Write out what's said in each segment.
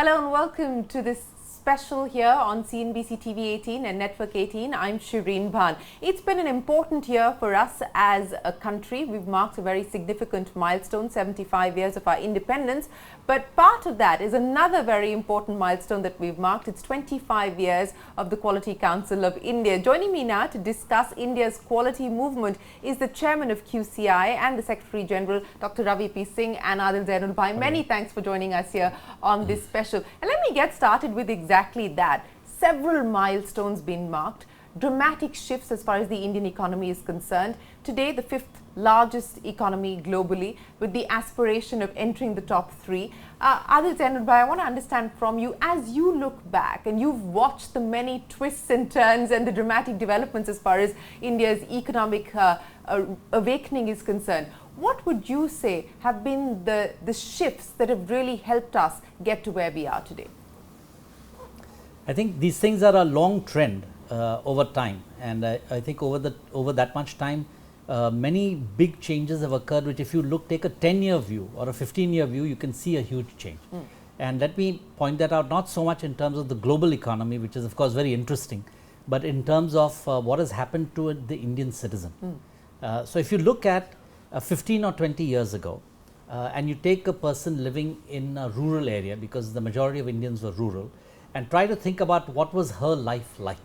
Hello and welcome to this special here on CNBC TV 18 and Network 18. I'm Shereen Bhan. It's been an important year for us as a country. We've marked a very significant milestone, 75 years of our independence. But part of that is another very important milestone that we've marked. It's 25 years of the Quality Council of India. Joining me now to discuss India's quality movement is the Chairman of QCI and the Secretary General, Dr Ravi P Singh and Adil Zainulbhai. Many thanks for joining us here on this special. And let me get started with exactly that. Several milestones being marked, dramatic shifts as far as the Indian economy is concerned. Today, the fifth largest economy globally, with the aspiration of entering the top three. Adil Zainulbhai, I want to understand from you, as you look back and you've watched the many twists and turns and the dramatic developments as far as India's economic awakening is concerned, what would you say have been the shifts that have really helped us get to where we are today? I think these things are a long trend over time, and I think over that much time, many big changes have occurred, which if you take a 10-year view or a 15-year view, you can see a huge change. And let me point that out, not so much in terms of the global economy, which is of course very interesting, but in terms of what has happened to the Indian citizen. So if you look at 15 or 20 years ago, and you take a person living in a rural area, because the majority of Indians were rural, and try to think about what was her life like,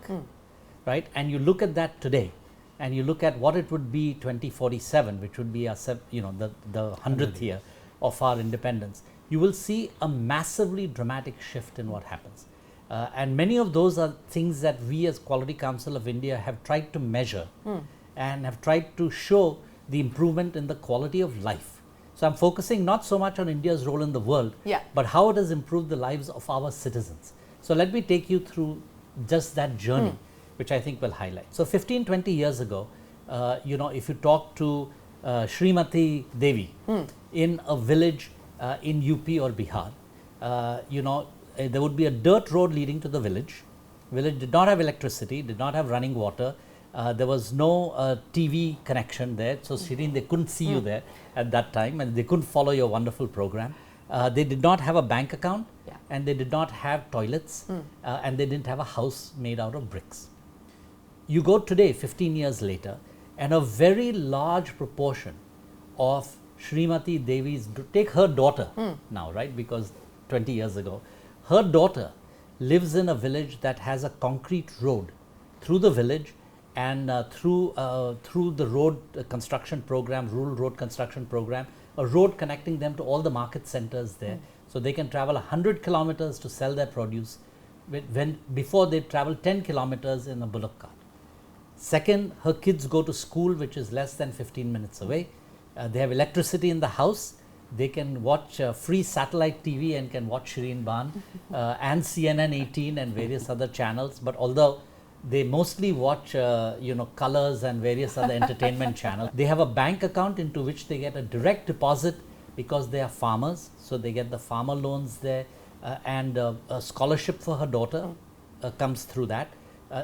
right? And you look at that today, and you look at what it would be 2047, which would be our, the 100th year of our independence. You will see a massively dramatic shift in what happens. And many of those are things that we as Quality Council of India have tried to measure and have tried to show the improvement in the quality of life. So I'm focusing not so much on India's role in the world, but how it has improved the lives of our citizens. So let me take you through just that journey, which I think will highlight. So 15, 20 years ago, if you talk to Srimati Devi in a village in UP or Bihar, there would be a dirt road leading to the village. Village did not have electricity, did not have running water. There was no TV connection there. So Shereen, they couldn't see you there at that time, and they couldn't follow your wonderful program. They did not have a bank account, and they did not have toilets, and they didn't have a house made out of bricks. You go today, 15 years later, and a very large proportion of Srimati Devi's, take her daughter now, right, because 20 years ago, her daughter lives in a village that has a concrete road through the village, and through the road construction program, rural road construction program, a road connecting them to all the market centers there. So they can travel 100 kilometers to sell their produce, before they travel 10 kilometers in a bullock cart. Second, her kids go to school, which is less than 15 minutes away. They have electricity in the house. They can watch free satellite TV and can watch Shereen Bhan and CNN 18 and various other channels. But although they mostly watch Colors and various other entertainment channels, they have a bank account into which they get a direct deposit because they are farmers. So they get the farmer loans there, and a scholarship for her daughter comes through that.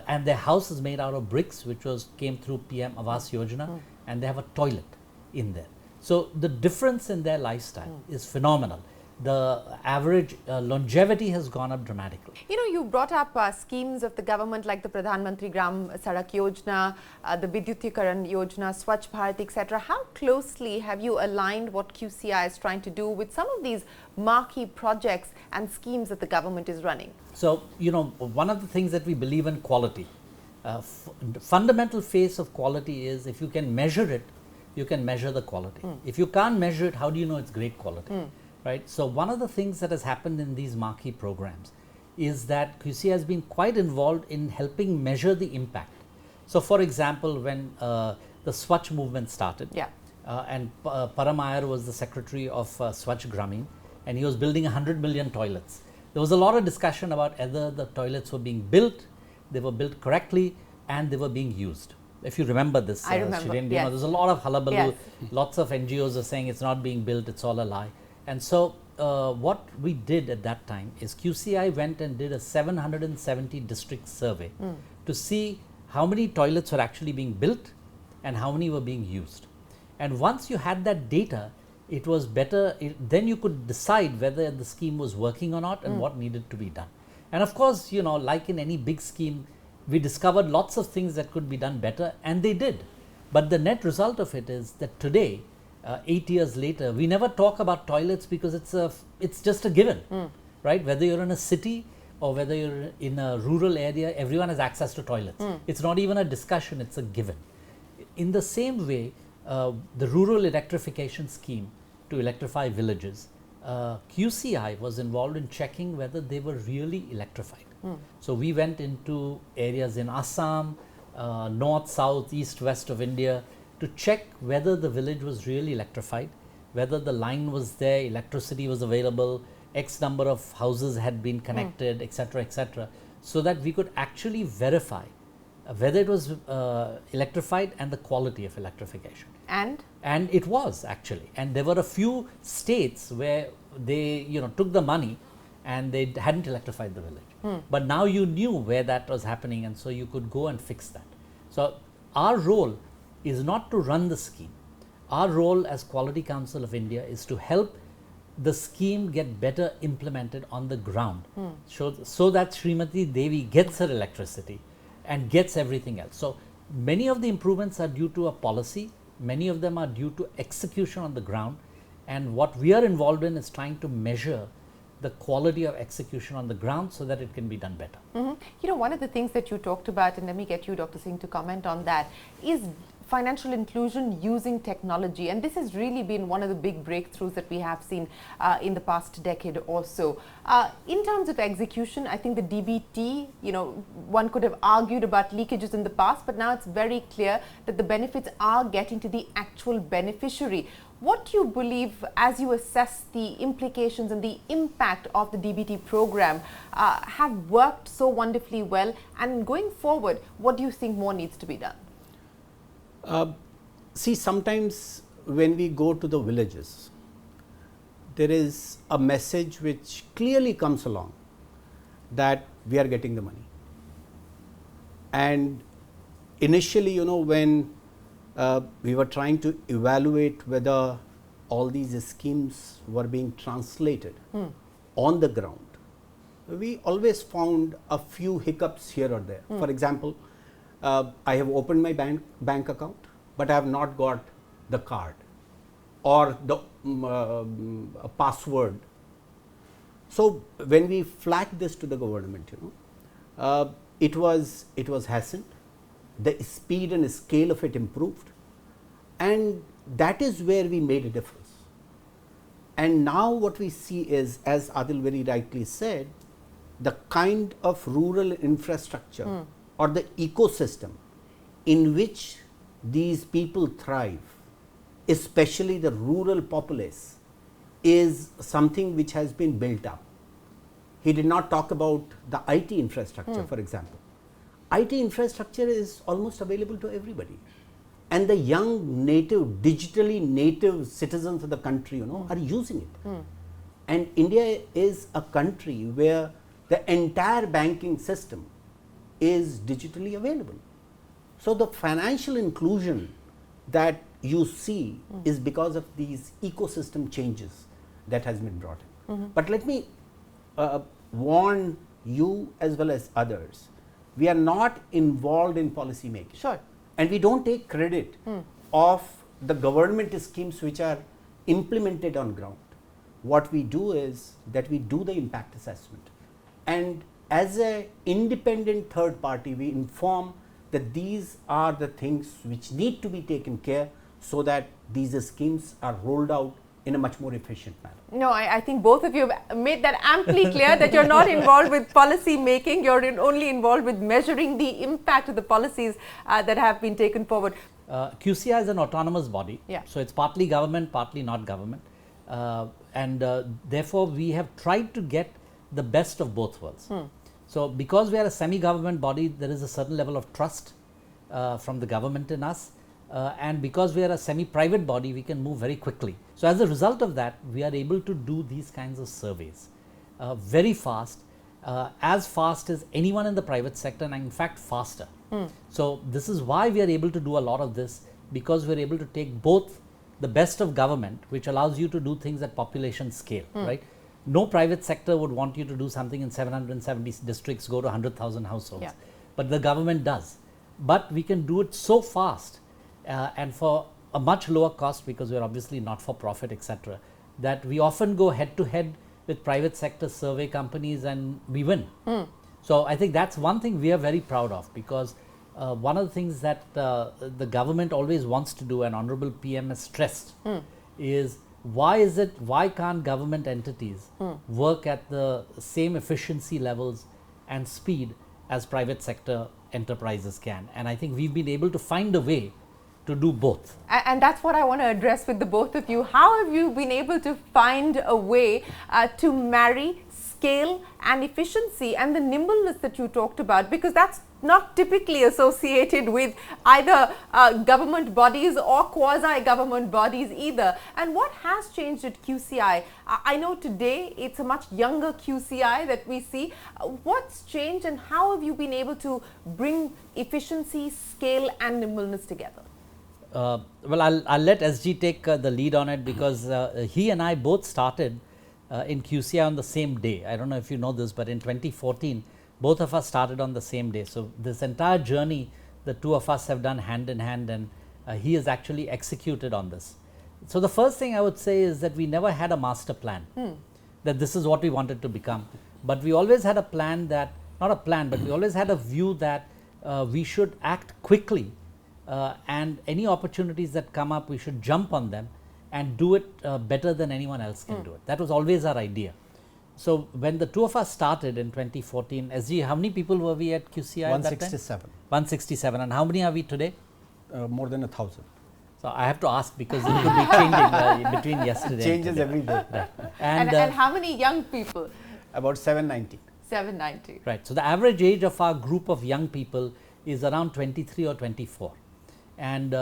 And their house is made out of bricks, which came through PM Awas Yojana, and they have a toilet in there. So the difference in their lifestyle is phenomenal. The average longevity has gone up dramatically. You brought up schemes of the government like the Pradhan Mantri Gram Sadak Yojana, the Vidyutikaran Yojana, Swachh Bharat, etc. How closely have you aligned what QCI is trying to do with some of these marquee projects and schemes that the government is running? So, one of the things that we believe in, quality. Fundamental face of quality is, if you can measure it, you can measure the quality. If you can't measure it, how do you know it's great quality? Right? So one of the things that has happened in these marquee programs is that QCI has been quite involved in helping measure the impact. So for example, when the Swachh movement started, and Param Iyer was the secretary of Swachh Grameen, and he was building 100 million toilets. There was a lot of discussion about whether the toilets were being built, they were built correctly, and they were being used. If you remember this, I remember. Shereen, there's a lot of hullabaloo. Lots of NGOs are saying it's not being built, it's all a lie. And so what we did at that time is QCI went and did a 770 district survey to see how many toilets were actually being built and how many were being used. And once you had that data, it was better, then you could decide whether the scheme was working or not and what needed to be done. And of course, you know, like in any big scheme, we discovered lots of things that could be done better, and they did. But the net result of it is that today, 8 years later, we never talk about toilets because it's just a given, right? Whether you're in a city or whether you're in a rural area, everyone has access to toilets. It's not even a discussion, it's a given. In the same way, the rural electrification scheme to electrify villages, QCI was involved in checking whether they were really electrified. So we went into areas in Assam, north, south, east, west of India to check whether the village was really electrified, whether the line was there, electricity was available, X number of houses had been connected, etc., so that we could actually verify whether it was electrified and the quality of electrification. And it was actually. And there were a few states where they, you know, took the money and they hadn't electrified the village. But now you knew where that was happening, and so you could go and fix that. So our role is not to run the scheme. Our role as Quality Council of India is to help the scheme get better implemented on the ground, so that Srimati Devi gets her electricity and gets everything else. So many of the improvements are due to a policy, many of them are due to execution on the ground, and what we are involved in is trying to measure the quality of execution on the ground so that it can be done better. You know, one of the things that you talked about, and let me get you, Dr. Singh, to comment on that, is financial inclusion using technology, and this has really been one of the big breakthroughs that we have seen in the past decade or so. In terms of execution, I think the DBT, you know, one could have argued about leakages in the past, but now it's very clear that the benefits are getting to the actual beneficiary. What do you believe, as you assess the implications and the impact of the DBT program, have worked so wonderfully well, and going forward, what do you think more needs to be done? See, sometimes when we go to the villages, there is a message which clearly comes along that we are getting the money. And initially, you know, when we were trying to evaluate whether all these schemes were being translated on the ground, we always found a few hiccups here or there. For example, I have opened my bank account, but I have not got the card or the password. So when we flagged this to the government, you know, it was hastened. The speed and scale of it improved, and that is where we made a difference. And now what we see is, as Adil very rightly said, the kind of rural infrastructure or the ecosystem in which these people thrive, especially the rural populace, is something which has been built up. He did not talk about the IT infrastructure, for example. IT infrastructure is almost available to everybody, and the young native, digitally native citizens of the country, you know, are using it. And India is a country where the entire banking system is digitally available. So the financial inclusion that you see is because of these ecosystem changes that has been brought in. But let me warn you as well as others, we are not involved in policy making. Sure. And we don't take credit of the government schemes which are implemented on ground. What we do is that we do the impact assessment, and as an independent third party, we inform that these are the things which need to be taken care so that these schemes are rolled out in a much more efficient manner. No, I think both of you have made that amply clear that you're not involved with policy making, you're only involved with measuring the impact of the policies that have been taken forward. QCI is an autonomous body, Yeah. so it's partly government, partly not government, and therefore we have tried to get the best of both worlds. So because we are a semi-government body, there is a certain level of trust from the government in us, and because we are a semi-private body, we can move very quickly. So as a result of that, we are able to do these kinds of surveys very fast, as fast as anyone in the private sector, and in fact faster. So this is why we are able to do a lot of this, because we are able to take both the best of government, which allows you to do things at population scale, right? No private sector would want you to do something in 770 districts, go to 100,000 households, but the government does. But we can do it so fast and for a much lower cost, because we're obviously not for profit, etc., that we often go head to head with private sector survey companies and we win. So I think that's one thing we are very proud of, because one of the things that the government always wants to do, and Honorable PM has stressed, is why can't government entities work at the same efficiency levels and speed as private sector enterprises can? And I think we've been able to find a way to do both. And that's what I want to address with the both of you. How have you been able to find a way to marry scale and efficiency and the nimbleness that you talked about? Because that's not typically associated with either government bodies or quasi-government bodies either. And what has changed at QCI? I know today it's a much younger QCI that we see. What's changed, and how have you been able to bring efficiency, scale and nimbleness together? Well, I'll let SG take the lead on it, because he and I both started in QCI on the same day. I don't know if you know this, but in 2014, both of us started on the same day. So this entire journey, the two of us have done hand in hand, and he has actually executed on this. So the first thing I would say is that we never had a master plan, that this is what we wanted to become. But we always had a plan that, not a plan, but we always had a view that we should act quickly, and any opportunities that come up, we should jump on them and do it better than anyone else can do it. That was always our idea. So when the two of us started in 2014, SG, how many people were we at QCI at that time? 167. 167. And how many are we today? More than 1,000. So I have to ask, because it could be changing between yesterday. Changes every day. Right. And how many young people? About 790. 790. Right. So the average age of our group of young people is around 23 or 24. And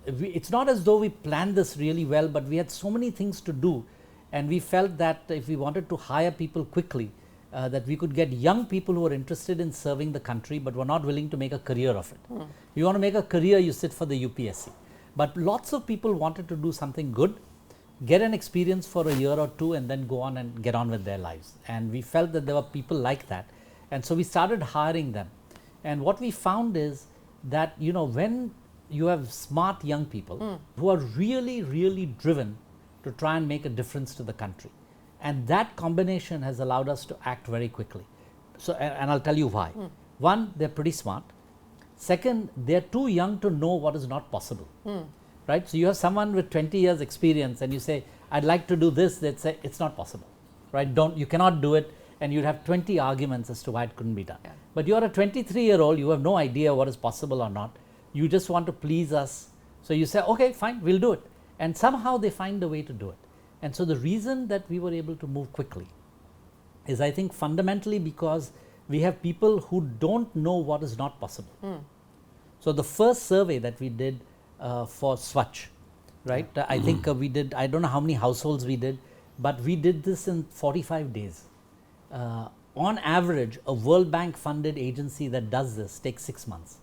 it's not as though we planned this really well, but we had so many things to do. And we felt that if we wanted to hire people quickly, that we could get young people who are interested in serving the country but were not willing to make a career of it. You want to make a career, you sit for the UPSC. But lots of people wanted to do something good, get an experience for a year or two, and then go on and get on with their lives. And we felt that there were people like that. And so we started hiring them. And what we found is that, you know, when you have smart young people who are really, really driven to try and make a difference to the country, and that combination has allowed us to act very quickly. So, and I'll tell you why. One, they're pretty smart. Second, they're too young to know what is not possible, right? So you have someone with 20 years experience and you say, I'd like to do this, they'd say, it's not possible, right? You cannot do it, and you'd have 20 arguments as to why it couldn't be done. Yeah. But you're a 23-year-old, you have no idea what is possible or not. You just want to please us. So you say, okay, fine, we'll do it. And somehow they find a way to do it. And so the reason that we were able to move quickly is, I think, fundamentally because we have people who don't know what is not possible. So the first survey that we did for Swachh, right, I think we did, I don't know how many households we did, but we did this in 45 days. On average, a World Bank funded agency that does this takes 6 months,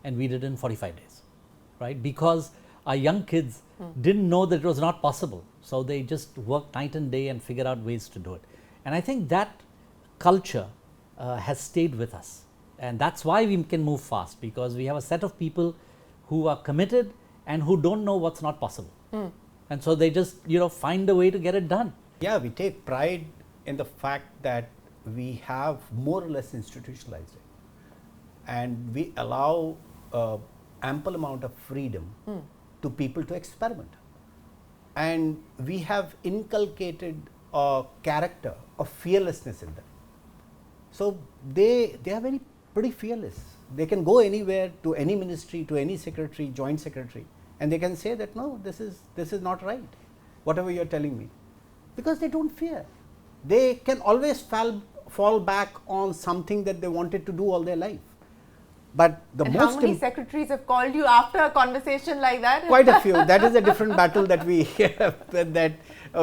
and we did it in 45 days, right? Because our young kids didn't know that it was not possible. So they just worked night and day and figured out ways to do it. And I think that culture has stayed with us. And that's why we can move fast, because we have a set of people who are committed and who don't know what's not possible. And so they just, you know, find a way to get it done. Yeah, we take pride in the fact that we have more or less institutionalized it. And we allow ample amount of freedom to people to experiment. And we have inculcated a character of fearlessness in them. So they are very pretty fearless. They can go anywhere, to any ministry, to any secretary, joint secretary, and they can say that, no, this is not right, whatever you are telling me, because they don't fear. They can always fall back on something that they wanted to do all their life. But the and most how many secretaries have called you after a conversation like that? Quite a few. That is a different battle that we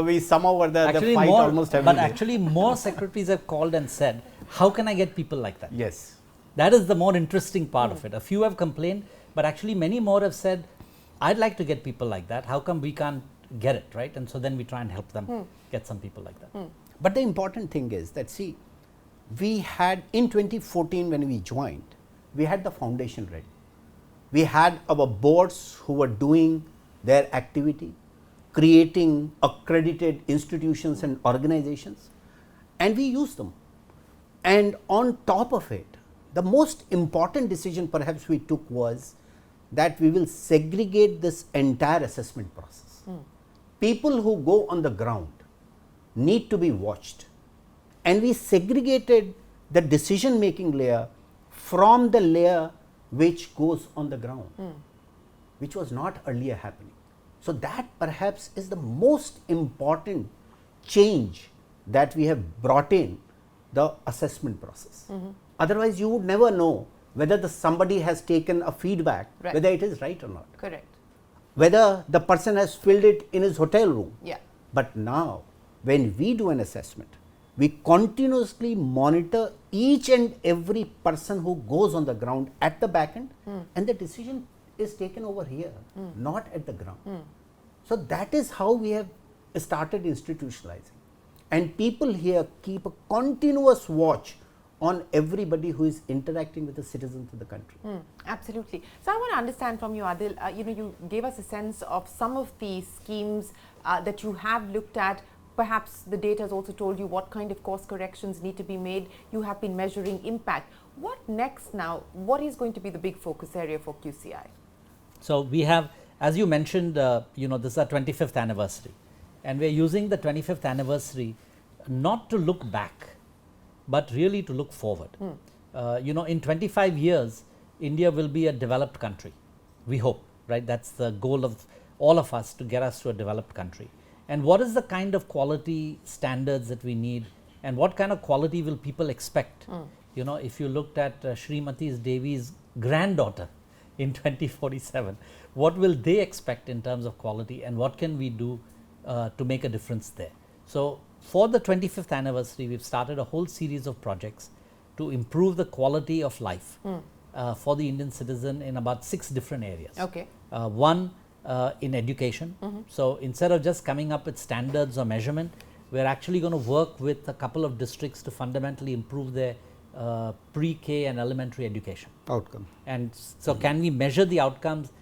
we somehow were the fight almost every day. But actually more secretaries have called and said, how can I get people like that? Yes. That is the more interesting part of it. A few have complained, but actually many more have said, I'd like to get people like that. How come we can't get it, right? And so then we try and help them get some people like that. But the important thing is that, see, we had in 2014 when we joined, we had the foundation ready. We had our boards who were doing their activity, creating accredited institutions and organizations, and we used them. And on top of it, the most important decision perhaps we took was that we will segregate this entire assessment process. People who go on the ground need to be watched, and we segregated the decision making layer from the layer which goes on the ground, which was not earlier happening. So that perhaps is the most important change that we have brought in the assessment process. Otherwise you would never know whether somebody has taken a feedback, whether it is right or not. Correct. Whether the person has filled it in his hotel room. Yeah. But now when we do an assessment, we continuously monitor each and every person who goes on the ground at the back end, and the decision is taken over here, not at the ground. So that is how we have started institutionalizing, and people here keep a continuous watch on everybody who is interacting with the citizens of the country. Absolutely. So I want to understand from you, Adil, you gave us a sense of some of the schemes that you have looked at. Perhaps the data has also told you what kind of course corrections need to be made. You have been measuring impact. What next now? What is going to be the big focus area for QCI? So we have, as you mentioned, this is our 25th anniversary, and we're using the 25th anniversary not to look back, but really to look forward. In 25 years, India will be a developed country. We hope, right? That's the goal of all of us, to get us to a developed country. And what is the kind of quality standards that we need, and what kind of quality will people expect? If you looked at Srimati Devi's granddaughter in 2047, what will they expect in terms of quality, and what can we do to make a difference there? So for the 25th anniversary, we've started a whole series of projects to improve the quality of life for the Indian citizen in about 6 different areas. Okay. One, in education. So instead of just coming up with standards or measurement, we're actually going to work with a couple of districts to fundamentally improve their pre-K and elementary education outcome. And so can we measure the outcomes,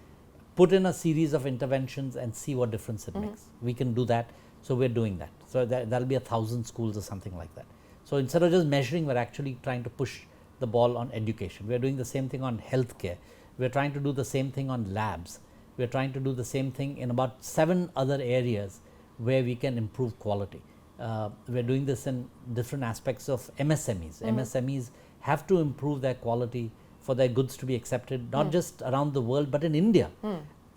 put in a series of interventions and see what difference it makes? We can do that. So we're doing that. So that'll be 1,000 schools or something like that. So instead of just measuring, we're actually trying to push the ball on education. We're doing the same thing on healthcare. We're trying to do the same thing on labs. We're trying to do the same thing in about 7 other areas where we can improve quality. We're doing this in different aspects of MSMEs. MSMEs have to improve their quality for their goods to be accepted, not just around the world, but in India.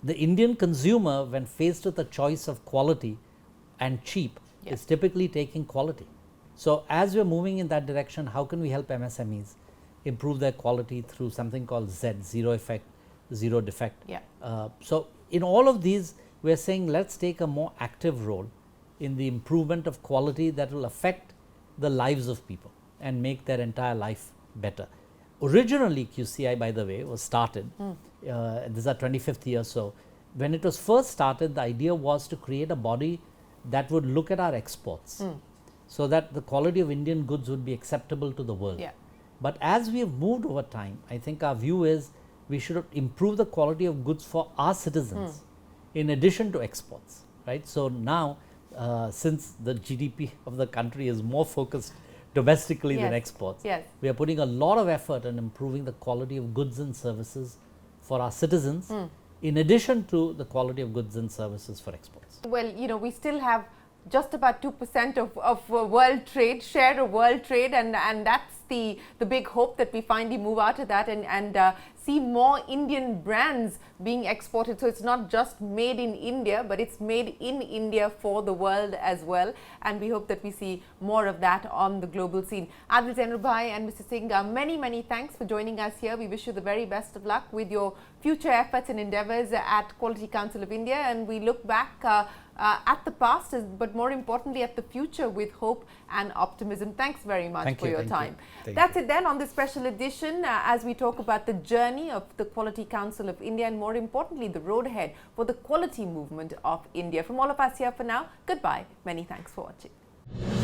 The Indian consumer, when faced with a choice of quality and cheap, is typically taking quality. So as we're moving in that direction, how can we help MSMEs improve their quality through something called Z, zero effect, zero defect? So in all of these, we're saying let's take a more active role in the improvement of quality that will affect the lives of people and make their entire life better. Originally, QCI, by the way, was started, this is our 25th year. So when it was first started, the idea was to create a body that would look at our exports so that the quality of Indian goods would be acceptable to the world. But as we have moved over time, I think our view is we should improve the quality of goods for our citizens in addition to exports, right? So now, since the GDP of the country is more focused domestically than exports, we are putting a lot of effort in improving the quality of goods and services for our citizens in addition to the quality of goods and services for exports. Well, we still have just about 2% of world trade, share of world trade, and that's the big hope that we finally move out of that and see more Indian brands being exported. So it's not just made in India, but it's made in India for the world as well. And we hope that we see more of that on the global scene. Adil Zainulbhai and Mr. Singh, many thanks for joining us here. We wish you the very best of luck with your future efforts and endeavors at Quality Council of India. And we look back at the past, but more importantly at the future with hope and optimism. Thanks very much for your time. That's it then on this special edition as we talk about the journey journey of the Quality Council of India, and more importantly, the road ahead for the quality movement of India. From all of us here for now, goodbye. Many thanks for watching.